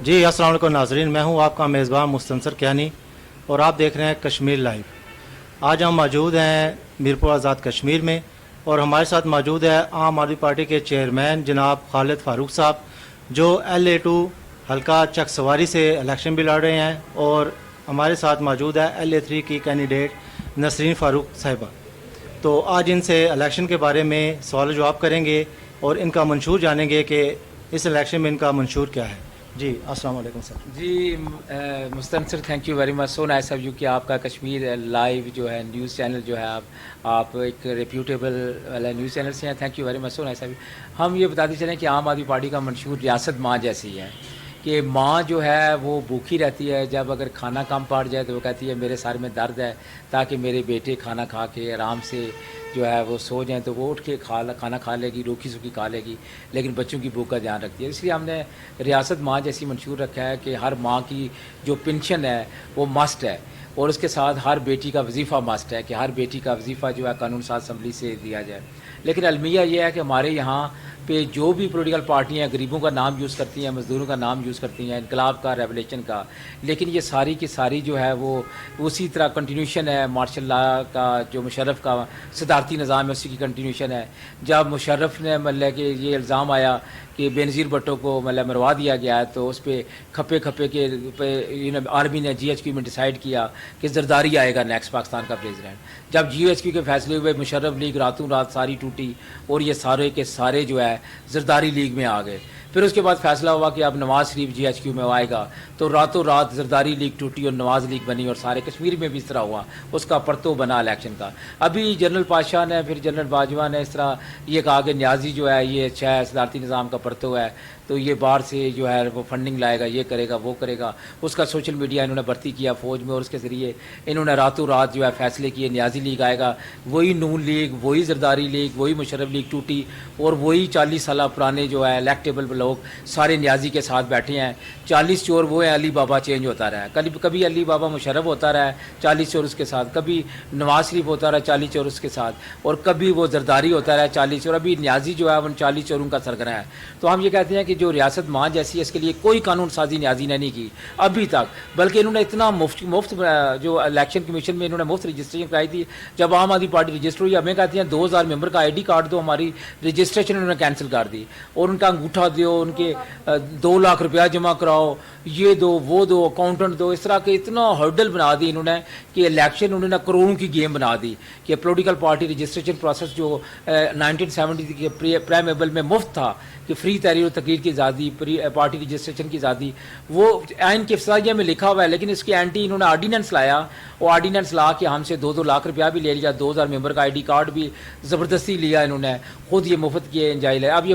جی السلام علیکم ناظرین، میں ہوں آپ کا میزبان مستنصر کیانی اور آپ دیکھ رہے ہیں کشمیر لائیو۔ آج ہم موجود ہیں میرپور آزاد کشمیر میں اور ہمارے ساتھ موجود ہے عام آدمی پارٹی کے چیئرمین جناب خالد فاروق صاحب، جو LA2 حلقہ چک سواری سے الیکشن بھی لڑ رہے ہیں، اور ہمارے ساتھ موجود ہے LA3 کی کینڈیڈیٹ نسرین فاروق صاحبہ۔ تو آج ان سے الیکشن کے بارے میں سوال و جواب کریں گے اور ان کا منشور جانیں گے کہ اس الیکشن میں ان کا منشور کیا ہے۔ جی السلام علیکم سر۔ جی Mustansir, thank you very much, so nice of you کہ آپ کا کشمیر لائیو جو ہے نیوز چینل جو ہے آپ ایک ریپیوٹیبل والا نیوز چینل سے ہیں، thank you very much, so nice of you. ہم یہ بتاتے چلیں کہ عام آدمی پارٹی کا منشور ریاست ماں جیسی ہے، کہ ماں جو ہے وہ بھوکی رہتی ہے، جب اگر کھانا کم پڑ جائے تو وہ کہتی ہے میرے سر میں درد ہے تاکہ میرے بیٹے کھانا کھا کے آرام سے جو ہے وہ سو جائیں، تو وہ اٹھ کے کھانا کھا لے گی، روکھی سوکھی کھا لے گی، لیکن بچوں کی بھوک کا دھیان رکھتی ہے۔ اس لیے ہم نے ریاست ماں جیسی منشور رکھا ہے کہ ہر ماں کی جو پنشن ہے وہ مسٹ ہے، اور اس کے ساتھ ہر بیٹی کا وظیفہ مسٹ ہے کہ ہر بیٹی کا وظیفہ جو ہے قانون ساز اسمبلی سے دیا جائے۔ لیکن المیہ یہ ہے کہ ہمارے یہاں پہ جو بھی پولیٹیکل پارٹیاں غریبوں کا نام یوز کرتی ہیں، مزدوروں کا نام یوز کرتی ہیں، انقلاب کا، ریولیوشن کا، لیکن یہ ساری کی ساری جو ہے وہ اسی طرح کنٹینیوشن ہے مارشل لا کا، جو مشرف کا صدارتی نظام ہے اسی کی کنٹینیوشن ہے۔ جب مشرف نے مطلب کہ یہ الزام آیا کہ بینظیر بھٹو کو مطلب مروا دیا گیا ہے، تو اس پہ کھپے کے آرمی نے GHQ میں ڈیسائیڈ کیا کہ زرداری آئے گا نیکسٹ پاکستان کا پریزیڈنٹ۔ جب GHQ کے فیصلے ہوئے، مشرف لیگ راتوں رات ساری ٹوٹی اور یہ سارے کے سارے جو ہے زرداری لیگ میں آ گئے۔ پھر اس کے بعد فیصلہ ہوا کہ اب نواز شریف GHQ میں آئے گا، تو راتوں رات زرداری لیگ ٹوٹی اور نواز لیگ بنی، اور سارے کشمیر میں بھی اس طرح ہوا، اس کا پرتو بنا الیکشن کا۔ ابھی جنرل پاشا نے، پھر جنرل باجوہ نے اس طرح یہ کہا کہ نیازی جو ہے یہ اچھا ہے، صدارتی نظام کا پرتو ہے، تو یہ باہر سے جو ہے وہ فنڈنگ لائے گا، یہ کرے گا وہ کرے گا۔ اس کا سوشل میڈیا انہوں نے بھرتی کیا فوج میں، اور اس کے ذریعے انہوں نے راتوں رات جو ہے فیصلے کیے نیازی لیگ آئے گا، وہی نون لیگ، وہی زرداری لیگ، وہی مشرف لیگ ٹوٹی، اور وہی 40 سالہ پرانے جو ہے الیکٹیبل لوگ سارے نیازی کے ساتھ بیٹھے ہیں۔ 40 چور وہ ہیں، علی بابا چینج ہوتا رہا ہے، کبھی علی بابا مشرف ہوتا رہا ہے 40 چور اس کے ساتھ، کبھی نواز شریف ہوتا رہا 40 چور اس کے ساتھ، اور کبھی وہ زرداری ہوتا رہا 40 چور، ابھی نیازی جو ہے ان 40 چوروں کا سرگرہ ہے۔ تو ہم یہ کہتے ہیں کہ جو ریاست ماں جیسی ہے، اس کے لیے کوئی قانون سازی نیازی نے نہیں کی ابھی تک، بلکہ انہوں نے اتنا مفت جو الیکشن کمیشن میں انہوں نے مفت رجسٹریشن کرائی تھی۔ جب عام آدمی پارٹی رجسٹر ہوئی، ہمیں کہتے ہیں 2000 ممبر کا ID کارڈ دو، ہماری رجسٹریشن انہوں نے کینسل کر دی، اور ان کا انگوٹھا دو، ان کے 2 لاکھ روپیہ جمع کراؤ، یہ دو وہ دو، اکاؤنٹنٹ دو، اس طرح کے اتنا ہرڈل بنا دی انہوں نے کہ الیکشن انہوں نے کروڑوں کی گیم بنا دی، کہ پولیٹیکل پارٹی رجسٹریشن پروسیس جو 1970 کے پریمیبل میں مفت تھا کہ فری تحریر و تقریر کی آزادی، پارٹی رجسٹریشن کی آزادی، وہ آئین کے افسائیہ میں لکھا ہوا ہے، لیکن اس کے اینٹی انہوں نے آرڈیننس لایا، اور آرڈیننس لا کے ہم سے 2 لاکھ روپیہ بھی لے لیا، 2000 ممبر کا ID کارڈ بھی زبردستی لیا انہوں نے، خود یہ مفت کیے انجوائے لے۔ اب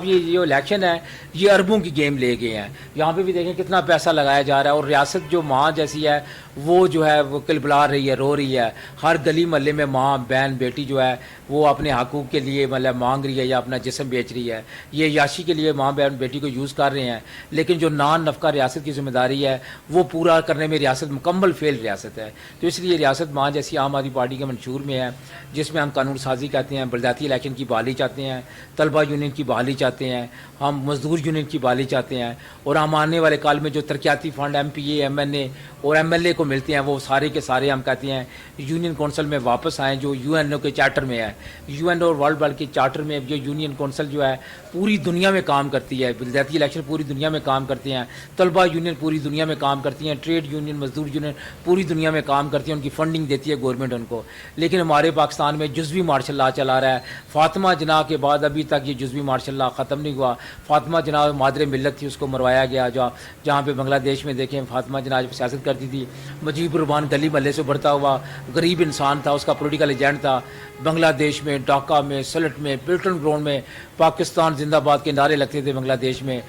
یہ جو الیکشن ہے یہ اربوں کی گیم لے گئے ہیں، یہاں پہ بھی دیکھیں کتنا پیسہ لگایا جا رہا ہے، اور ریاست جو ماں جیسی ہے وہ جو ہے وہ کلبلا رہی ہے، رو رہی ہے، ہر گلی محلے میں ماں بہن بیٹی جو ہے وہ اپنے حقوق کے لیے مطلب مانگ رہی ہے یا اپنا جسم بیچ رہی ہے، یہ یاشی کے لیے ماں بہن بیٹی کو یوز کر رہے ہیں، لیکن جو نان نفقہ ریاست کی ذمہ داری ہے وہ پورا کرنے میں ریاست مکمل فیل ریاست ہے۔ تو اس لیے ریاست ماں جیسی عام آدمی پارٹی کے منشور میں ہے، جس میں ہم قانون سازی کہتے ہیں، بلدیاتی الیکشن کی بحالی چاہتے ہیں، طلبہ یونین کی بحالی چاہتے ہیں، ہم مزدور یونین کی بحالی چاہتے ہیں، اور ہم آنے والے کال میں جو ترقیاتی فنڈ MPA MNA اور MLA کو ملتے ہیں وہ سارے کے سارے ہم کہتے ہیں یونین کونسل میں واپس آئیں، جو UN کے چارٹر میں ہے، UN اور ورلڈ بینک کے چارٹر میں جو یونین کونسل جو ہے پوری دنیا میں کام کرتی ہے، بلدیاتی الیکشن پوری دنیا میں کام کرتے ہیں، طلبہ یونین پوری دنیا میں کام کرتی ہیں، ٹریڈ یونین، مزدور یونین پوری دنیا میں کام کرتی ہیں، ان کی فنڈنگ دیتی ہے گورنمنٹ ان کو، لیکن ہمارے پاکستان میں جزوی مارشل لا چلا رہا ہے۔ فاطمہ جناح کے بعد ابھی تک یہ جزوی مارشل لا ختم نہیں ہوا۔ فاطمہ جناح مادر ملت تھی، اس کو مروایا گیا، جہاں پہ بنگلہ دیش میں دیکھیں فاطمہ جناح جب سیاست کرتی تھی، مجیب الرحمان گلی محلے سے بڑھتا ہوا غریب انسان تھا، اس کا پولیٹیکل ایجنٹ تھا، بنگلہ دیش میں، ڈھاکہ میں، سلٹ میں، پلٹن گراؤنڈ میں پاکستان زندہ باد کے نعرے لگتے تھے، بنگلہ دیش میں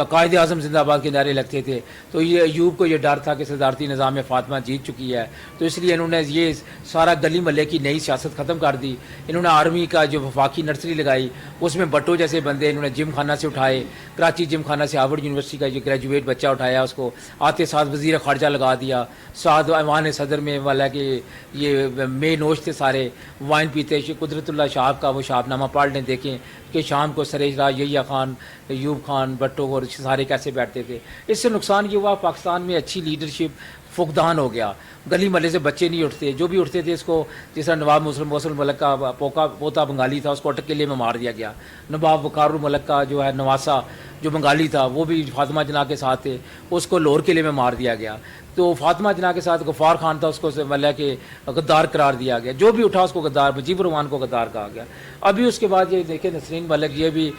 قائد اعظم زندہ باد کے نعرے لگتے تھے۔ تو یہ ایوب کو یہ ڈر تھا کہ صدارتی نظام میں فاطمہ جیت چکی ہے، تو اس لیے انہوں نے یہ سارا گلی محلے کی نئی سیاست ختم کر دی۔ انہوں نے آرمی کا جو وفاقی نرسری لگائی، اس میں بٹو جیسے بندے انہوں نے جم خانہ سے اٹھائے، کراچی جم خانہ سے ہارورڈ یونیورسٹی کا جو گریجویٹ بچہ اٹھایا، اس کو آتے ساتھ وزیر خارجہ لگا دیا، ساتھ ایوان صدر میں والا کہ یہ مے نوش تھے، سارے وائن پیتے۔ قدرت اللہ شاہب کا وہ شاہب نامہ پڑھ لیں، دیکھیں کہ شام کو سریش راج، یحییٰ خان، ایوب خان بٹو اور اور سارے کیسے بیٹھتے تھے. اس سے نقصان یہ ہوا پاکستان میں اچھی لیڈرشپ فقدان ہو گیا. گلی محلے سے بچے نہیں اٹھتے, جو بھی اٹھتے تھے اس کو, جس طرح نواب موصل الملک کا پوتا بنگالی تھا, اس کو اٹک قلعے میں مار دیا گیا. نواب وقار الملک کا جو ہے نواسا جو بنگالی تھا وہ بھی فاطمہ جناح کے ساتھ تھے, اس کو لاہور قلعے میں مار دیا گیا. تو فاطمہ جناح کے ساتھ غفار خان تھا, اس کو مطلب کہ غدار قرار دیا گیا. جو بھی اٹھا اس کو غدار, مجیب الرحمان کو غدار کہا گیا. ابھی اس کے بعد یہ دیکھیں نسرین ملک یہ بھی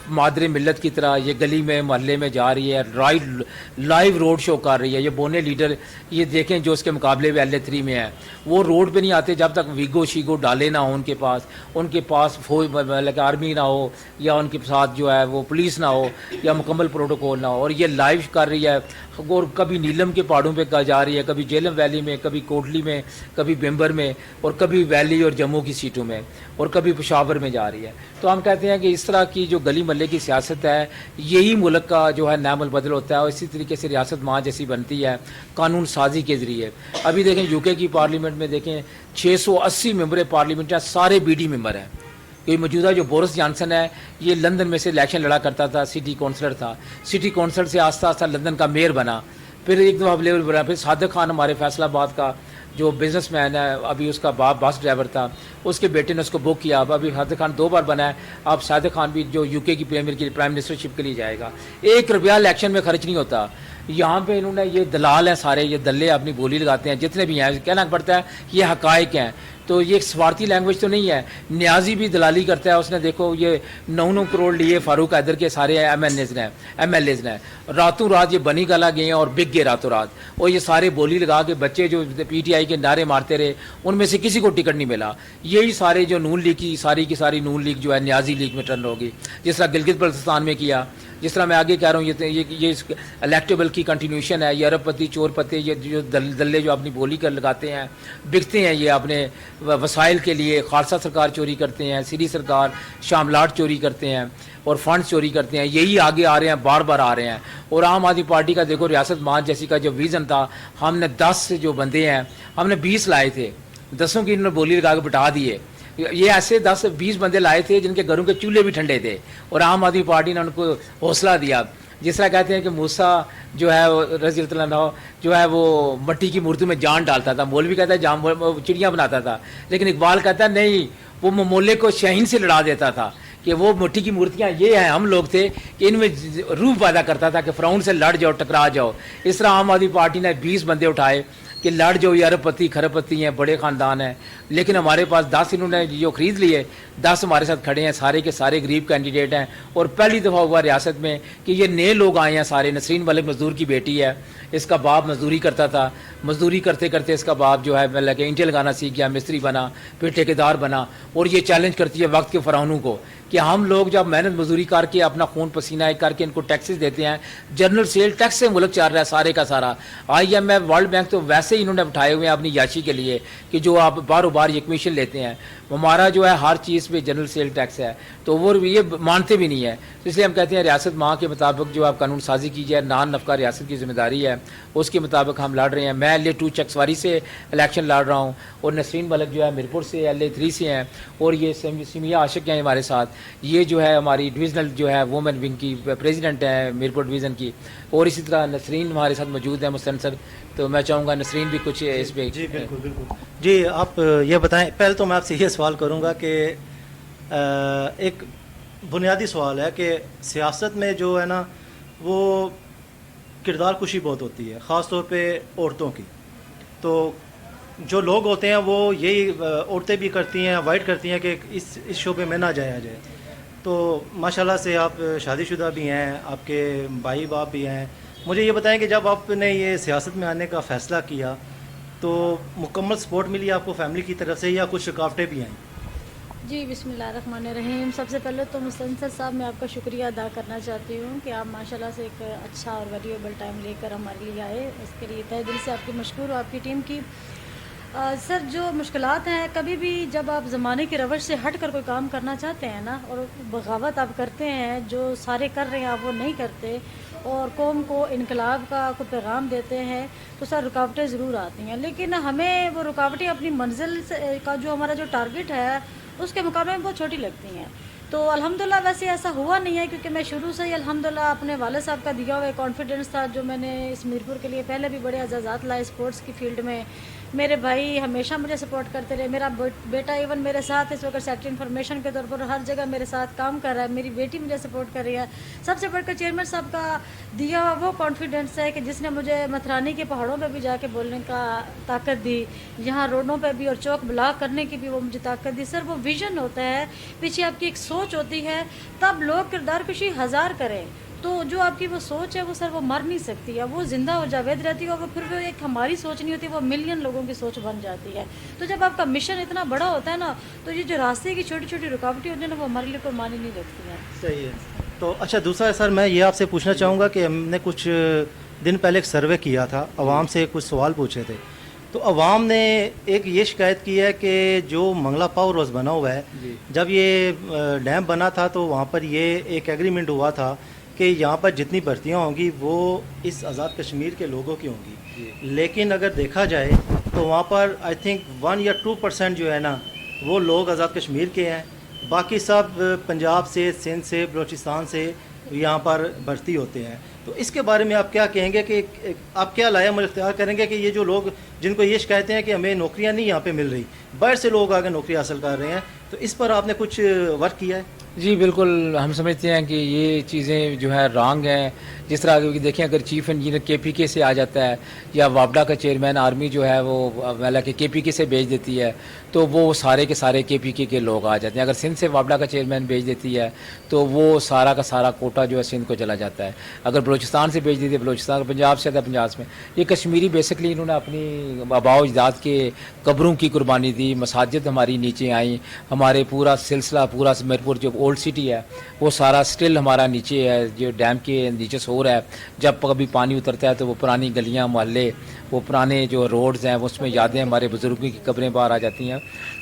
مادر ملت کی طرح یہ گلی میں محلے میں جا رہی ہے, لائیو روڈ شو کر رہی ہے. یہ بونے لیڈر یہ دیکھیں جو اس کے مقابلے میں LA3 میں ہے, وہ روڈ پہ نہیں آتے جب تک ویگو شیگو ڈالے نہ ہو ان کے پاس فوج آرمی نہ ہو, یا ان کے ساتھ جو ہے وہ پولیس نہ ہو, یا مکمل پروٹوکول نہ ہو. اور یہ لائیو کر رہی ہے, اور کبھی نیلم کے پہاڑوں پہ جا رہی ہے, کبھی جیلم ویلی میں, کبھی کوٹلی میں, کبھی بمبر میں, اور کبھی ویلی اور جموں کی سیٹوں میں, اور کبھی پشاور میں جا رہی ہے. تو ہم کہتے ہیں کہ اس طرح کی جو گلی محلے کی سیاست ہے یہی ملک کا جو ہے نعم البدل ہوتا ہے, اور اسی طریقے سے ریاست ماں جیسی بنتی ہے قانون سازی کے ذریعے. ابھی دیکھیں UK کی پارلیمنٹ میں دیکھیں 680 ممبر پارلیمنٹ ہیں, سارے BD ممبر ہیں. کہ موجودہ جو بورس جانسن ہے یہ لندن میں سے الیکشن لڑا کرتا تھا, سٹی کونسلر تھا, سٹی کونسلر سے آہستہ آہستہ لندن کا میئر بنا, پھر ایک دفعہ لیول بنا. پھر صادق خان ہمارے فیصل آباد کا جو بزنس مین ہے, ابھی اس کا باپ بس ڈرائیور تھا, اس کے بیٹے نے اس کو بک کیا. ابھی صادق خان 2 بار بنا ہے. اب صادق خان بھی جو UK کی پریمیئر کی پرائم منسٹرشپ کے لیے جائے گا. 1 روپیہ الیکشن میں خرچ نہیں ہوتا. یہاں پہ انہوں نے یہ دلال ہیں سارے, یہ دلے اپنی بولی لگاتے ہیں جتنے بھی ہیں, کہنا پڑتا ہے یہ حقائق ہیں. تو یہ ایک سوارتی لینگویج تو نہیں ہے. نیازی بھی دلالی کرتا ہے, اس نے دیکھو یہ 9 کروڑ لیے فاروق حیدر کے سارے MLAs نے, راتوں رات یہ بنی گالا گئے ہیں اور بک گئے راتوں رات. اور یہ سارے بولی لگا کے بچے جو PTI کے نعرے مارتے رہے, ان میں سے کسی کو ٹکٹ نہیں ملا. یہی سارے جو نون لیگ کی ساری کی ساری نون لیگ جو ہے نیازی لیگ میں ٹرن ہوگی, جس طرح گلگت بلتستان میں کیا, جس طرح میں آگے کہہ رہا ہوں یہ الیکٹیبل کی کنٹینیوشن ہے. یہ ارب پتی چور پتے یہ جو دلے جو اپنی بولی کر لگاتے ہیں, بکتے ہیں یہ اپنے وسائل کے لیے. خالصہ سرکار چوری کرتے ہیں, سری سرکار شاملات چوری کرتے ہیں, اور فنڈ چوری کرتے ہیں. یہی آگے آ رہے ہیں, بار بار آ رہے ہیں. اور عام آدمی پارٹی کا دیکھو ریاست ماں جیسی کا جو ویژن تھا, ہم نے 10 جو بندے ہیں ہم نے 20 لائے تھے, 10 کی انہوں نے بولی لگا کے بٹا دیے. یہ ایسے 10-20 بندے لائے تھے جن کے گھروں کے چولہے بھی ٹھنڈے تھے, اور عام آدمی پارٹی نے ان کو حوصلہ دیا. جس طرح کہتے ہیں کہ موسیٰ جو ہے رضی اللہ عنہ جو ہے وہ مٹی کی مورتوں میں جان ڈالتا تھا, مولوی کہتا ہے جان چڑیاں بناتا تھا, لیکن اقبال کہتا ہے نہیں, وہ مملک کو شاہین سے لڑا دیتا تھا. کہ وہ مٹی کی مورتیاں یہ ہیں, ہم لوگ تھے کہ ان میں روح پیدا کرتا تھا کہ فرعون سے لڑ جاؤ, ٹکرا جاؤ. اس طرح عام آدمی پارٹی نے 20 بندے اٹھائے کہ لڑ جو یہ ارب پتی کھرب پتی ہیں, بڑے خاندان ہیں, لیکن ہمارے پاس 10 انہوں نے جو خرید لیے, 10 ہمارے ساتھ کھڑے ہیں, سارے کے سارے غریب کینڈیڈیٹ ہیں. اور پہلی دفعہ ہوا ریاست میں کہ یہ نئے لوگ آئے ہیں سارے. نسرین ملک مزدور کی بیٹی ہے, اس کا باپ مزدوری کرتا تھا, مزدوری کرتے کرتے اس کا باپ جو ہے مطلب کہ اینٹیں لگانا سیکھ گیا, مستری بنا, پھر ٹھیکیدار بنا. اور یہ چیلنج کرتی ہے وقت کے فرعونوں کو کہ ہم لوگ جب محنت مزدوری کر کے اپنا خون پسینہ کر کے ان کو ٹیکسز دیتے ہیں, جنرل سیل ٹیکس سے ملک چل رہا ہے سارے کا سارا. IMF ورلڈ بینک تو ویسے ہی انہوں نے اٹھائے ہوئے ہیں اپنی یاشی کے لیے کہ جو آپ باروں بار یہ کمیشن لیتے ہیں. ہمارا جو ہے ہر چیز پہ جنرل سیل ٹیکس ہے, تو وہ یہ مانتے بھی نہیں ہے. تو اس لیے ہم کہتے ہیں ریاست ماں کے مطابق جو آپ قانون سازی کیجیے, نان نفقہ ریاست کی ذمہ داری ہے, اس کے مطابق ہم لڑ رہے ہیں. میں LA2 چکسواری سے الیکشن لڑ رہا ہوں, اور نسرین ملک جو ہے میرپور سے LA3 سے ہیں, اور یہ سمیہ عاشق ہیں ہمارے ساتھ. یہ جو ہے ہماری ڈویژنل جو ہے وومن ونگ کی پریزیڈنٹ ہیں میرپور ڈویژن کی, اور اسی طرح نسرین ہمارے ساتھ موجود ہیں مستنصر. تو میں چاہوں گا نسرین بھی کچھ اس پہ. جی بالکل بالکل. جی آپ یہ بتائیں, پہلے تو میں آپ سے یہ سوال کروں گا کہ ایک بنیادی سوال ہے کہ سیاست میں جو ہے نا وہ کردار کشی بہت ہوتی ہے, خاص طور پہ عورتوں کی. تو جو لوگ ہوتے ہیں وہ یہی عورتیں بھی کرتی ہیں, اوائڈ کرتی ہیں کہ اس شعبے میں نہ جایا جائے. تو ماشاءاللہ سے آپ شادی شدہ بھی ہیں, آپ کے بھائی باپ بھی ہیں. مجھے یہ بتائیں کہ جب آپ نے یہ سیاست میں آنے کا فیصلہ کیا تو مکمل سپورٹ ملی آپ کو فیملی کی طرف سے, یا کچھ رکاوٹیں بھی آئیں؟ جی بسم اللہ الرحمن الرحیم. سب سے پہلے تو مستنصر صاحب میں آپ کا شکریہ ادا کرنا چاہتی ہوں کہ آپ ماشاءاللہ سے ایک اچھا اور ویلیویبل ٹائم لے کر ہمارے لیے آئے. اس کے لیے تہہ دل سے آپ کی مشکور ہوں, آپ کی ٹیم کی. سر جو مشکلات ہیں, کبھی بھی جب آپ زمانے کی روش سے ہٹ کر کوئی کام کرنا چاہتے ہیں نا, اور بغاوت آپ کرتے ہیں, جو سارے کر رہے ہیں آپ وہ نہیں کرتے, اور قوم کو انقلاب کا کوئی پیغام دیتے ہیں, تو سر رکاوٹیں ضرور آتی ہیں. لیکن ہمیں وہ رکاوٹیں اپنی منزل سے کا جو ہمارا جو ٹارگٹ ہے اس کے مقابلے میں بہت چھوٹی لگتی ہیں. تو الحمدللہ ویسے ایسا ہوا نہیں ہے، کیونکہ میں شروع سے ہی الحمدللہ اپنے والد صاحب کا دیا ہوا کانفیڈنس تھا جو میں نے اس میرپور کے لیے پہلے بھی بڑے اعزازات لائے اسپورٹس کی فیلڈ میں. میرے بھائی ہمیشہ مجھے سپورٹ کرتے رہے، میرا بیٹا ایون میرے ساتھ اس وقت سیکٹری انفارمیشن کے طور پر ہر جگہ میرے ساتھ کام کر رہا ہے، میری بیٹی مجھے سپورٹ کر رہی ہے. سب سے بڑھ کر چیئرمین صاحب کا دیا ہوا وہ کانفیڈنس ہے کہ جس نے مجھے متھرانی کے پہاڑوں پہ بھی جا کے بولنے کا طاقت دی، یہاں روڈوں پہ بھی اور چوک بلاک کرنے کی بھی وہ مجھے طاقت دی. سر وہ ویژن ہوتا ہے، پیچھے آپ کی ایک سوچ ہوتی ہے، تب لوگ کردار کشی ہزار کریں تو جو آپ کی وہ سوچ ہے وہ سر وہ مر نہیں سکتی ہے، وہ زندہ و جاوید رہتی ہے، اور وہ پھر وہ ایک ہماری سوچ نہیں ہوتی، وہ ملین لوگوں کی سوچ بن جاتی ہے. تو جب آپ کا مشن اتنا بڑا ہوتا ہے نا تو یہ جو راستے کی چھوٹی چھوٹی رکاوٹیں ہوتی ہیں نا وہ ہمارے لیے کوئی معنی نہیں رکھتی ہیں. صحیح ہے. تو اچھا دوسرا سر میں یہ آپ سے پوچھنا چاہوں گا کہ ہم نے کچھ دن پہلے ایک سروے کیا تھا، عوام سے کچھ سوال پوچھے تھے، تو عوام نے ایک یہ شکایت کی ہے کہ جو منگلا پاور ہاؤس بنا ہوا ہے، جب یہ ڈیم بنا تھا تو وہاں پر یہ ایک ایگریمنٹ ہوا تھا کہ یہاں پر جتنی بھرتیاں ہوں گی وہ اس آزاد کشمیر کے لوگوں کی ہوں گی، لیکن اگر دیکھا جائے تو وہاں پر آئی تھنک 1 یا 2% جو ہے نا وہ لوگ آزاد کشمیر کے ہیں، باقی سب پنجاب سے، سندھ سے، بلوچستان سے یہاں پر بھرتی ہوتے ہیں. تو اس کے بارے میں آپ کیا کہیں گے کہ آپ کیا لایا عمل اختیار کریں گے کہ یہ جو لوگ جن کو یہ شکایتیں ہیں کہ ہمیں نوکریاں نہیں یہاں پہ مل رہی، باہر سے لوگ آگے نوکری حاصل کر رہے ہیں، تو اس پر آپ نے کچھ ورک کیا ہے؟ جی بالکل، ہم سمجھتے ہیں کہ یہ چیزیں جو ہے رانگ ہیں. جس طرح کہ دیکھیں اگر چیف انجینئر کے پی کے سے آ جاتا ہے یا وابڈا کا چیئرمین آرمی جو ہے وہ حالانکہ کے پی کے سے بھیج دیتی ہے تو وہ سارے کے سارے کے پی کے لوگ آ جاتے ہیں. اگر سندھ سے وابڈا کا چیئرمین بھیج دیتی ہے تو وہ سارا کا سارا کوٹا جو ہے سندھ کو چلا جاتا ہے. اگر بلوچستان سے بھیج دیتی ہے بلوچستان، پنجاب سے آتا ہے پنجاب میں. یہ کشمیری بیسکلی انہوں نے اپنی آباء و اجداد کے قبروں کی قربانی دی، مساجد ہماری نیچے آئیں، ہمارے پورا سلسلہ پورا میرپور جو اولڈ سٹی ہے وہ سارا سٹل ہمارا نیچے ہے، جو ڈیم کے نیچے سور ہے. جب کبھی پانی اترتا ہے تو وہ پرانی گلیاں محلے، وہ پرانے جو روڈز ہیں اس میں یادیں ہمارے بزرگوں کی قبریں باہر آ جاتی ہیں.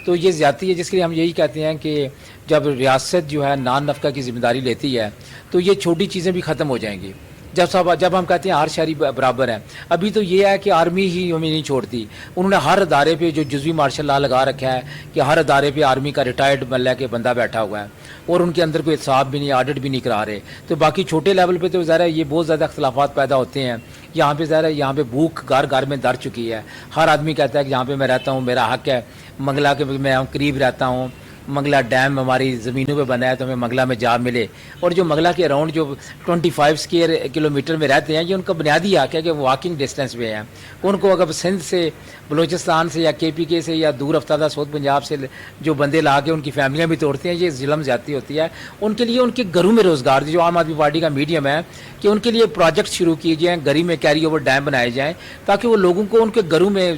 تو یہ زیادتی ہے، جس کے لیے ہم یہی کہتے ہیں کہ جب ریاست جو ہے نان نفقہ کی ذمہ داری لیتی ہے تو یہ چھوٹی چیزیں بھی ختم ہو جائیں گی. جب ہم کہتے ہیں ہر شہری برابر ہے، ابھی تو یہ ہے کہ آرمی ہی ہمیں نہیں چھوڑتی. انہوں نے ہر ادارے پہ جو جزوی مارشل لا لگا رکھا ہے کہ ہر ادارے پہ آرمی کا ریٹائرڈ مل کے بندہ بیٹھا ہوا ہے اور ان کے اندر کوئی احتساب بھی نہیں، آڈٹ بھی نہیں کرا رہے. تو باقی چھوٹے لیول پہ تو ظاہر ہے یہ بہت زیادہ اختلافات پیدا ہوتے ہیں. یہاں پہ ظاہر ہے یہاں پہ بھوک گھر گھر میں در چکی ہے. ہر آدمی کہتا ہے کہ یہاں پہ میں رہتا ہوں، میرا حق ہے. منگلا کے میں قریب رہتا ہوں، منگلا ڈیم ہماری زمینوں پہ بنا ہے تو ہمیں منگلا میں جا ملے. اور جو منگلا کے اراؤنڈ جو 25 اسکوائر کلومیٹر میں رہتے ہیں یہ ان کا بنیادی حق ہے کہ وہ واکنگ ڈسٹینس پہ ہیں. ان کو اگر سندھ سے، بلوچستان سے یا کے پی کے سے یا دور افتادہ سعود پنجاب سے جو بندے لا کے ان کی فیملیاں بھی توڑتے ہیں، یہ ظلم زیادتی ہوتی ہے. ان کے لیے ان کے گھروں میں روزگار جو عام آدمی پارٹی کا میڈیم ہے کہ ان کے لیے پروجیکٹ شروع کیے جائیں، گری میں کیری اوور ڈیم بنائے جائیں تاکہ وہ لوگوں کو ان کے گھروں میں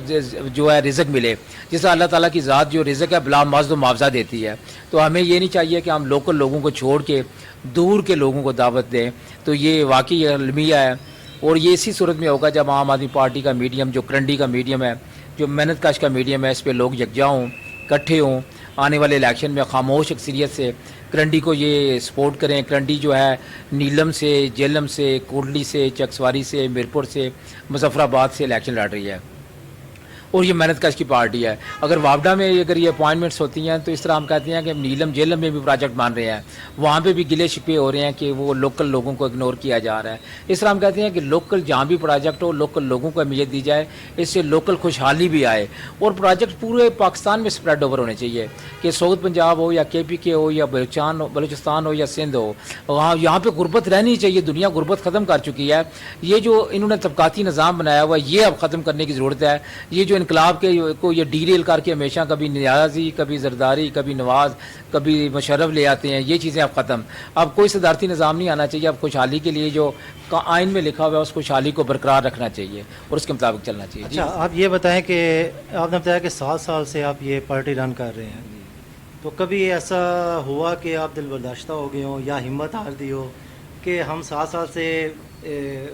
جو ہے رزق ملے. جس طرح اللہ تعالیٰ کی ذات جو رزق ہے بلا مزد و معاوضہ دیتی ہے. تو ہمیں یہ نہیں چاہیے کہ ہم لوکل لوگوں کو چھوڑ کے دور کے لوگوں کو دعوت دیں. تو یہ واقعی المیہ ہے، اور یہ اسی صورت میں ہوگا جب عام آدمی پارٹی کا میڈیم جو کرنڈی کا میڈیم ہے، جو محنت کش کا میڈیم ہے، اس پہ لوگ یکجا ہوں، اکٹھے ہوں، آنے والے الیکشن میں خاموش اکثریت سے کرنڈی کو یہ سپورٹ کریں. کرنڈی جو ہے نیلم سے، جیلم سے، کوٹلی سے، چکسواری سے، میرپور سے، مظفر آباد سے الیکشن لڑ رہی ہے اور یہ محنت کش کی پارٹی ہے. اگر وابڈا میں اگر یہ اپوائنٹمنٹس ہوتی ہیں تو اس طرح ہم کہتے ہیں کہ نیلم جیلم میں بھی پروجیکٹ مان رہے ہیں، وہاں پہ بھی گلے شکوے ہو رہے ہیں کہ وہ لوکل لوگوں کو اگنور کیا جا رہا ہے. اس طرح ہم کہتے ہیں کہ لوکل جہاں بھی پروجیکٹ ہو لوکل لوگوں کو اہمیت دی جائے، اس سے لوکل خوشحالی بھی آئے. اور پروجیکٹ پورے پاکستان میں سپریڈ اوور ہونے چاہیے کہ سعود پنجاب ہو یا کے پی کے ہو یا بلوچستان ہو یا سندھ ہو، وہاں یہاں پہ غربت رہنی چاہیے. دنیا غربت ختم کر چکی ہے. یہ جو انہوں نے طبقاتی نظام بنایا ہوا ہے یہ اب ختم کرنے کی ضرورت ہے. یہ جو انقلاب کے کو یہ ڈی ریل کر کے ہمیشہ کبھی نیازی، کبھی زرداری، کبھی نواز، کبھی مشرف لے آتے ہیں، یہ چیزیں اب ختم. اب کوئی صدارتی نظام نہیں آنا چاہیے. اب خوشحالی کے لیے جو آئین میں لکھا ہوا ہے اس خوشحالی کو برقرار رکھنا چاہیے اور اس کے مطابق چلنا چاہیے. اچھا آپ یہ بتائیں کہ آپ نے بتایا کہ 7 سال سے آپ یہ پارٹی رن کر رہے ہیں، تو کبھی ایسا ہوا کہ آپ دل برداشتہ ہو گئے ہوں یا ہمت ہار دی ہو کہ ہم 7 سال سے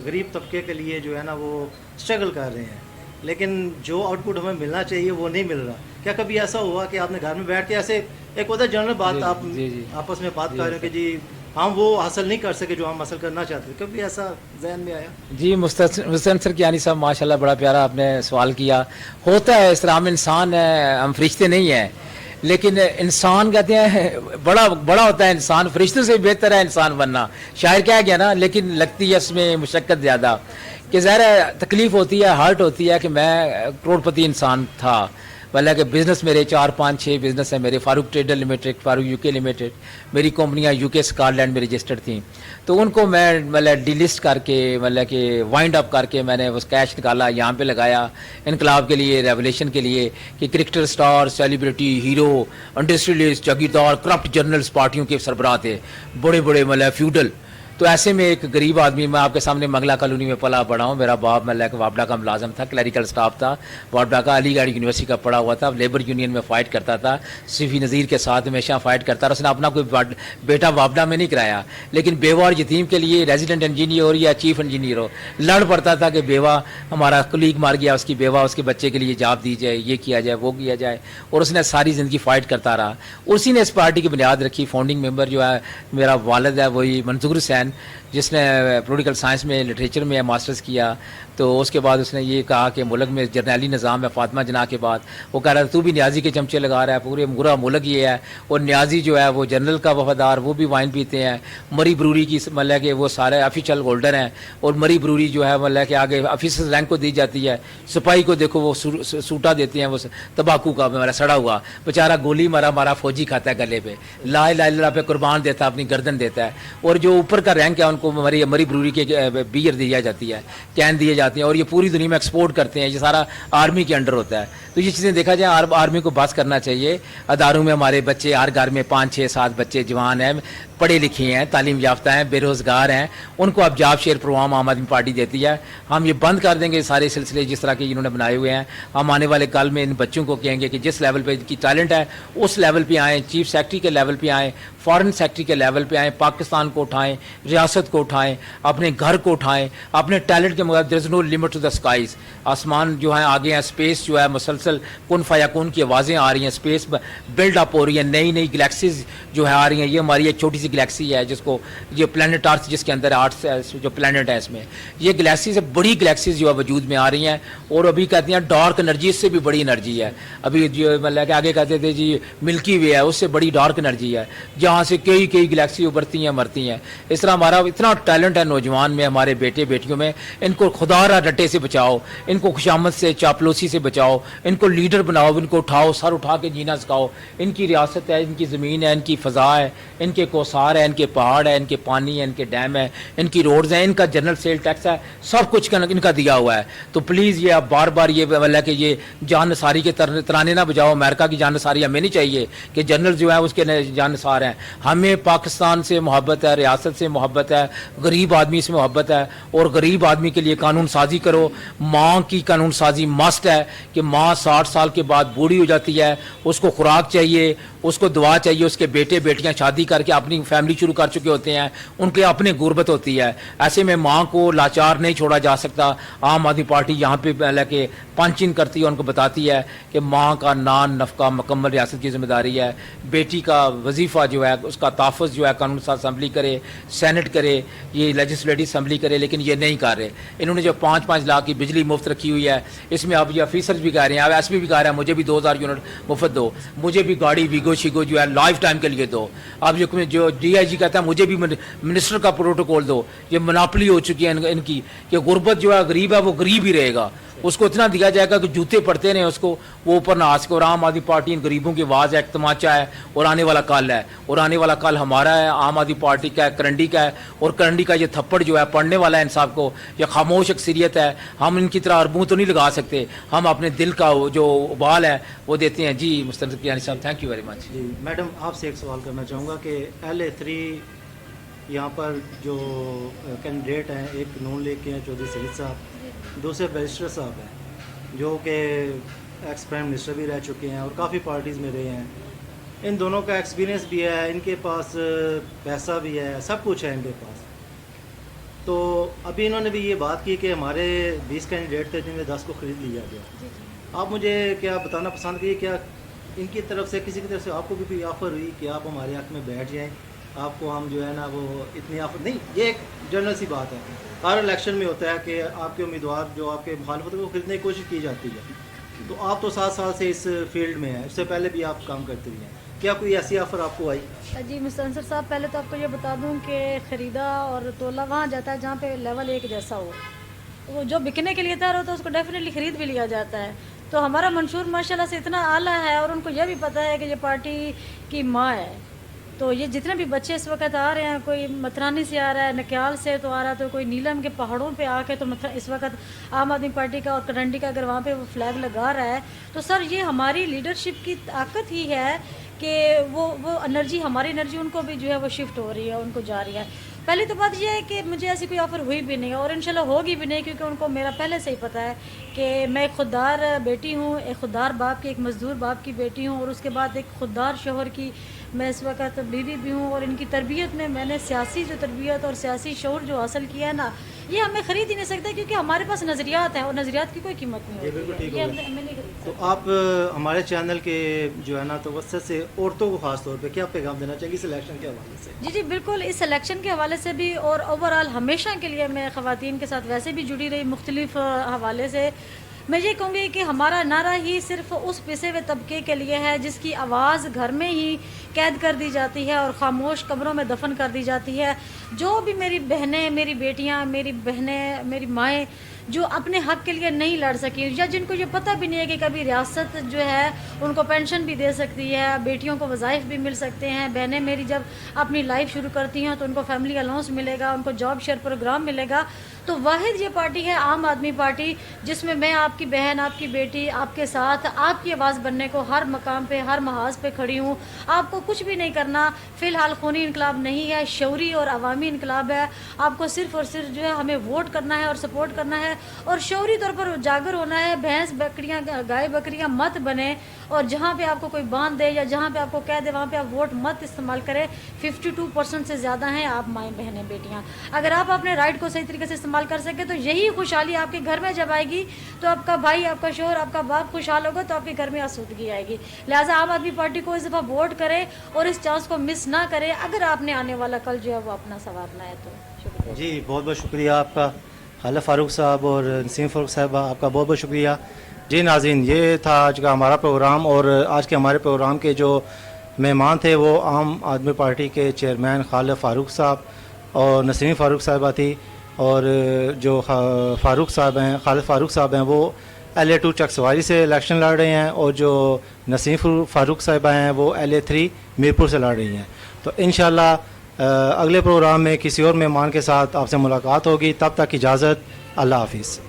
غریب طبقے کے لیے جو ہے نا وہ اسٹرگل کر رہے ہیں لیکن جو آؤٹ پٹ ہمیں ملنا چاہیے وہ نہیں مل رہا؟ کیا کبھی ایسا ہوا کہ آپ نے گھر میں بیٹھ کے ایسے ایک ہوتا ہے جنرل بات آپ آپس میں بات کر رہے ہو کہ جی ہم وہ حاصل نہیں کر سکے جو ہم حاصل کرنا چاہتے ہیں، کبھی ایسا ذہن میں آیا؟ جی مستن سر کیانی صاحب ماشاءاللہ بڑا پیارا آپ نے سوال کیا. ہوتا ہے اس طرح، ہم انسان ہیں، ہم فرشتے نہیں ہیں. لیکن انسان کہتے ہیں بڑا ہوتا ہے انسان, فرشتوں سے بہتر ہے انسان بننا, شاعر کہہ گیا نا. لیکن لگتی ہے اس میں مشقت زیادہ, کہ ظاہر ہے تکلیف ہوتی ہے, ہارٹ ہوتی ہے کہ میں کروڑپتی انسان تھا, مطلب کہ بزنس میرے 4 5 6 بزنس ہیں میرے, فاروق ٹریڈر لمیٹڈ, فاروق یو کے لمیٹڈ, میری کمپنیاں یو کے اسکاٹ لینڈ میں رجسٹرڈ تھیں. تو ان کو میں مطلب ڈی لسٹ کر کے, مطلب کہ وائنڈ اپ کر کے میں نے اس کیش نکالا, یہاں پہ لگایا انقلاب کے لیے, ریولیوشن کے لیے, کہ cricketer, star, celebrity, hero, industrialist, جاگیردار, کرپٹ جرنلز پارٹیوں کے سربراہ تھے, بڑے مطلب فیوڈل. تو ایسے میں ایک غریب آدمی, میں آپ کے سامنے منگلہ کالونی میں پلا بڑا ہوں, میرا باپ مطلب کہ وابڈا کا ملازم تھا, کلیریکل سٹاف تھا وابڈا کا, علی گڑھ یونیورسٹی کا پڑھا ہوا تھا, لیبر یونین میں فائٹ کرتا تھا, صفی نذیر کے ساتھ ہمیشہ فائٹ کرتا رہا. اس نے اپنا کوئی بیٹا وابڈا میں نہیں کرایا, لیکن بیوہ اور یتیم کے لیے ریزیڈنٹ انجینئر ہو یا چیف انجینئر ہو, لڑ پڑتا تھا کہ بیوہ, ہمارا کلیگ مار گیا, اس کی بیوہ اس کے بچے کے لیے جاب دی جائے, یہ کیا جائے, وہ کیا جائے. اور اس نے ساری زندگی فائٹ کرتا رہا. اسی نے اس پارٹی کی بنیاد رکھی. فاؤنڈنگ ممبر جو ہے میرا والد ہے, وہی منظور حسین, جس نے پولیٹیکل سائنس میں, لٹریچر میں ماسٹرز کیا. تو اس کے بعد اس نے یہ کہا کہ ملک میں جرنیلی نظام ہے, فاطمہ جناح کے بعد وہ کہہ رہا تھا تو بھی نیازی کے چمچے لگا رہا ہے, پورا ملک یہ ہے. اور نیازی جو ہے وہ جنرل کا وفادار, وہ بھی وائن پیتے ہیں. مری بروری کی مطلب کہ وہ سارے آفیشل ہولڈر ہیں, اور مری بروری جو ہے مطلب کہ آگے آفیسر رینک کو دی جاتی ہے. سپاہی کو دیکھو وہ سوٹا دیتے ہیں, وہ تمباکو کا میرا سڑا ہوا بیچارہ, گولی مارا فوجی کھاتا ہے گلے پہ, لا الہ الا اللہ پہ قربان دیتا ہے, اپنی گردن دیتا ہے. اور جو اوپر کا رینک ہے ان کو مری بروری کے بیئر دیا جاتی ہے, کین دیے جاتے ہیں, اور یہ پوری دنیا میں ایکسپورٹ کرتے ہیں. یہ سارا آرمی کے انڈر ہوتا ہے. تو یہ چیزیں دیکھا جائے, آرمی کو بس کرنا چاہیے. اداروں میں ہمارے بچے, ہر گھر میں 5 6 7 بچے جوان ہیں, پڑھے لکھے ہیں, تعلیم یافتہ ہیں, بے روزگار ہیں, ان کو اب جاب شیئر پروگرام عام آدمی پارٹی دیتی ہے. ہم یہ بند کر دیں گے سارے سلسلے جس طرح کے انہوں نے بنائے ہوئے ہیں. ہم آنے والے کل میں ان بچوں کو کہیں گے کہ جس لیول پہ کی ٹیلنٹ ہے اس لیول پہ آئیں, چیف سیکرٹری کے لیول پہ آئیں, فارن سیکرٹری کے لیول پہ آئیں, پاکستان کو اٹھائیں, ریاست کو اٹھائیں, اپنے گھر کو اٹھائیں, اپنے ٹیلنٹ کے مطابق. There is no limit to the skies. آسمان جو ہے آگے ہیں, اسپیس جو ہے مسلسل کن فیکون کی آوازیں آ رہی ہیں, اسپیس بلڈ اپ ہو رہی ہیں, نئی گلیکسیز جو ہے آ رہی ہیں. یہ ہماری ایک چھوٹی سی گلیکسی ہے جس کو یہ پلانٹ ارتھ, جس کے اندر 8 جو پلانٹ ہے, اس میں یہ گلیکسیز, بڑی گلیکسیز جو ہے وجود میں آ رہی ہیں. اور ابھی کہتے ہیں ڈارک انرجی, اس سے بھی بڑی انرجی ہے. ابھی جو مطلب کہ آگے کہتے تھے جی ملکی وے ہے, اس سے بڑی ڈارک انرجی ہے, جہاں سے کئی گلیکسی ابھرتی ہیں, مرتی ہیں. اس طرح ہمارا اتنا ٹیلنٹ ہے نوجوان میں, ہمارے بیٹے بیٹیوں میں. ان کو خدا را ڈٹے سے بچاؤ, ان کو خوشامد سے, چاپلوسی سے بچاؤ, ان کو لیڈر بناؤ, ان کو اٹھاؤ, سر اٹھا کے جینا سکھاؤ. ان کی ریاست ہے, ان کی زمین ہے, ان کی فضا ہے, ان کے کوثار ہے, ان کے پہاڑ ہے, ان کے پانی ہے, ان کے ڈیم ہے, ان کی روڈز ہیں, ان کا جنرل سیل ٹیکس ہے, سب کچھ ان کا دیا ہوا ہے. تو پلیز یہ آپ بار یہ مطلب کہ یہ جان نثاری کے ترانے نہ بجاؤ. امریکہ کی جان نثاری ہمیں نہیں چاہیے کہ جنرل جو ہے اس کے جان نثار ہیں. ہمیں پاکستان سے محبت ہے, ریاست سے محبت ہے, غریب آدمی سے محبت ہے, اور غریب آدمی کے لیے قانون سازی کرو. ماں کی قانون سازی مسٹ ہے کہ ماں 60 سال کے بعد بوڑھی ہو جاتی ہے, اس کو خوراک چاہیے, اس کو دعا چاہیے. اس کے بیٹے بیٹیاں شادی کر کے اپنی فیملی شروع کر چکے ہوتے ہیں, ان کے اپنے غربت ہوتی ہے. ایسے میں ماں کو لاچار نہیں چھوڑا جا سکتا. عام آدمی پارٹی یہاں پہ کہ پنچ ان کرتی ہے, ان کو بتاتی ہے کہ ماں کا نان نفقہ مکمل ریاست کی ذمہ داری ہے. بیٹی کا وظیفہ جو ہے, اس کا تحفظ جو ہے قانون ساز اسمبلی کرے, سینٹ کرے, یہ لیجسلیٹو اسمبلی کرے, لیکن یہ نہیں کر رہے. انہوں نے جو 5 لاکھ کی بجلی مفت رکھی ہوئی ہے, اس میں اب یہ آفیسرز بھی کہہ رہے ہیں, اب ایس پی بھی کہہ رہے ہیں مجھے بھی 2000 یونٹ مفت دو, مجھے بھی گاڑی ویگو شیگو جو ہے لائف ٹائم کے لیے دو. اب جو ڈی آئی جی کہتا ہے مجھے بھی منسٹر کا پروٹوکول دو. یہ مناپلی ہو چکی ہے ان کی کہ غربت جو ہے غریب ہے وہ غریب ہی رہے گا, اس کو اتنا دیا جائے گا کہ جوتے پڑتے رہیں اس کو, وہ اوپر نہ آ سکے. اور عام آدمی پارٹی ان غریبوں کی آواز ہے, ایک تماچا ہے, اور آنے والا کل ہے, اور آنے والا کل ہمارا ہے, عام آدمی پارٹی کا ہے, کرنڈی کا ہے. اور کرنڈی کا یہ تھپڑ جو ہے پڑھنے والا ہے انصاف کو, یہ خاموش اکثریت ہے. ہم ان کی طرح اربوں تو نہیں لگا سکتے, ہم اپنے دل کا جو ابال ہے وہ دیتے ہیں. جی مستنصر کیانی صاحب, تھینک یو ویری مچ. جی میڈم, آپ سے ایک سوال کرنا چاہوں گا کہ LA3 یہاں پر جو کینڈیڈیٹ ہیں, ایک نون لیگ کے ہیں چودھری سعید صاحب, دوسرے بیرسٹر صاحب ہیں جو کہ ایکس پرائم منسٹر بھی رہ چکے ہیں اور کافی پارٹیز میں رہے ہیں. ان دونوں کا ایکسپیرینس بھی ہے, ان کے پاس پیسہ بھی ہے, سب کچھ ہے ان کے پاس. تو ابھی انہوں نے بھی یہ بات کی کہ ہمارے 20 کینڈیڈیٹ تھے جن میں 10 کو خرید لیا گیا. آپ مجھے کیا بتانا پسند کیے, کیا ان کی طرف سے کسی کی طرف سے آپ کو بھی کوئی آفر ہوئی کہ آپ ہمارے حق میں بیٹھ جائیں, آپ کو ہم جو ہے نا وہ اتنی آفر نہیں, یہ ایک جنرل سی بات ہے, ہر الیکشن میں ہوتا ہے کہ آپ کے امیدوار جو آپ کے مخالفت کو خریدنے کی کوشش کی جاتی ہے. تو آپ تو 7 سال سے اس فیلڈ میں ہیں, اس سے پہلے بھی آپ کام کرتے ہوئے ہیں, کیا کوئی ایسی آفر آپ کو آئی؟ جی مستنصر صاحب, پہلے تو آپ کو یہ بتا دوں کہ خریدا اور تولا وہاں جاتا ہے جہاں پہ لیول ایک جیسا ہو. وہ جو بکنے کے لیے تیار ہوتا ہے اس کو ڈیفینیٹلی خرید بھی لیا جاتا ہے. تو ہمارا منشور ماشاءاللہ سے اتنا اعلیٰ ہے, اور ان کو یہ بھی پتہ ہے کہ یہ پارٹی کی ماں ہے. تو یہ جتنے بھی بچے اس وقت آ رہے ہیں, کوئی مترانی سے آ رہا ہے, نکیال سے تو آ رہا ہے, تو کوئی نیلم کے پہاڑوں پہ آ کے تو اس وقت عام آدمی پارٹی کا اور کرنڈی کا اگر وہاں پہ وہ فلیگ لگا رہا ہے, تو سر یہ ہماری لیڈرشپ کی طاقت ہی ہے کہ وہ انرجی, ہماری انرجی ان کو بھی جو ہے وہ شفٹ ہو رہی ہے, ان کو جا رہی ہے. پہلی تو بات یہ ہے کہ مجھے ایسی کوئی آفر ہوئی بھی نہیں اور انشاءاللہ ہوگی بھی نہیں, کیونکہ ان کو میرا پہلے سے ہی پتہ ہے کہ میں ایک خوددار بیٹی ہوں, ایک خوددار باپ کی, ایک مزدور باپ کی بیٹی ہوں, اور اس کے بعد ایک خوددار شوہر کی میں اس وقت بیوی بھی ہوں. اور ان کی تربیت میں نے سیاسی جو تربیت اور سیاسی شعور جو حاصل کیا ہے نا, یہ ہمیں خرید ہی نہیں سکتے, کیونکہ ہمارے پاس نظریات ہیں اور نظریات کی کوئی قیمت نہیں بالکل ہوتی ٹھیک ہے. ہو یہ گیا. ہمیں نہیں خرید تو سکتے. آپ ہمارے چینل کے جو ہے نا توسط سے عورتوں کو خاص طور پہ کیا پیغام دینا چاہیے سلیکشن کے حوالے سے؟ جی بالکل, اس سلیکشن کے حوالے سے بھی اور اوور آل ہمیشہ کے لیے میں خواتین کے ساتھ ویسے بھی جڑی رہی مختلف حوالے سے. میں یہ کہوں گی کہ ہمارا نعرہ ہی صرف اس پسے ہوئے طبقے کے لیے ہے جس کی آواز گھر میں ہی قید کر دی جاتی ہے اور خاموش قبروں میں دفن کر دی جاتی ہے. جو بھی میری بہنیں, میری بیٹیاں, میری بہنیں, میری مائیں جو اپنے حق کے لیے نہیں لڑ سکی, یا جن کو یہ پتہ بھی نہیں ہے کہ کبھی ریاست جو ہے ان کو پینشن بھی دے سکتی ہے, بیٹیوں کو وظائف بھی مل سکتے ہیں, بہنیں میری جب اپنی لائف شروع کرتی ہیں تو ان کو فیملی الاؤنس ملے گا, ان کو جاب شیئر پروگرام ملے گا. تو واحد یہ پارٹی ہے عام آدمی پارٹی, جس میں میں آپ کی بہن, آپ کی بیٹی, آپ کے ساتھ آپ کی آواز بننے کو ہر مقام پہ, ہر محاذ پہ کھڑی ہوں. آپ کو کچھ بھی نہیں کرنا, فی الحال خونی انقلاب نہیں ہے, شعوری اور عوامی انقلاب ہے. آپ کو صرف اور صرف جو ہے ہمیں ووٹ کرنا ہے اور سپورٹ کرنا ہے, اور شعوری طور پر اجاگر ہونا ہے. بھینس بکریاں, گائے بکریاں مت بنے, اور جہاں پہ آپ کو کوئی باندھ دے یا جہاں پہ آپ کو کہہ دے وہاں پہ آپ ووٹ مت استعمال کریں. 52% سے زیادہ ہیں آپ مائیں, بہنیں, بیٹیاں. اگر آپ اپنے رائٹ کو صحیح طریقے سے استعمال کر سکیں تو یہی خوشحالی آپ کے گھر میں جب آئے گی تو آپ کا بھائی, آپ کا شوہر, آپ کا باپ خوشحال ہوگا, تو آپ کے گھر میں آسودگی آئے گی. لہٰذا عام آدمی پارٹی کو اس دفعہ ووٹ کرے اور اس چانس کو مس نہ کرے اگر آپ نے آنے والا کل جو ہے وہ اپنا سنوارنا ہے. تو شکریہ. جی بہت بہت شکریہ آپ کا خالد فاروق صاحب اور نسیم فاروق صاحبہ, آپ کا بہت بہت شکریہ. جی ناظرین, یہ تھا آج کا ہمارا پروگرام, اور آج کے ہمارے پروگرام کے جو مہمان تھے وہ عام آدمی پارٹی کے چیئرمین خالد فاروق صاحب اور نسیم فاروق صاحبہ تھی, اور جو فاروق صاحب ہیں, خالد فاروق صاحب ہیں, وہ LA2 چکسواری سے الیکشن لڑ رہے ہیں, اور جو نسیم فاروق صاحبہ ہیں وہ LA3 میرپور سے لڑ رہی ہیں. تو انشاءاللہ اگلے پروگرام میں کسی اور مہمان کے ساتھ آپ سے ملاقات ہوگی. تب تک اجازت, اللہ حافظ.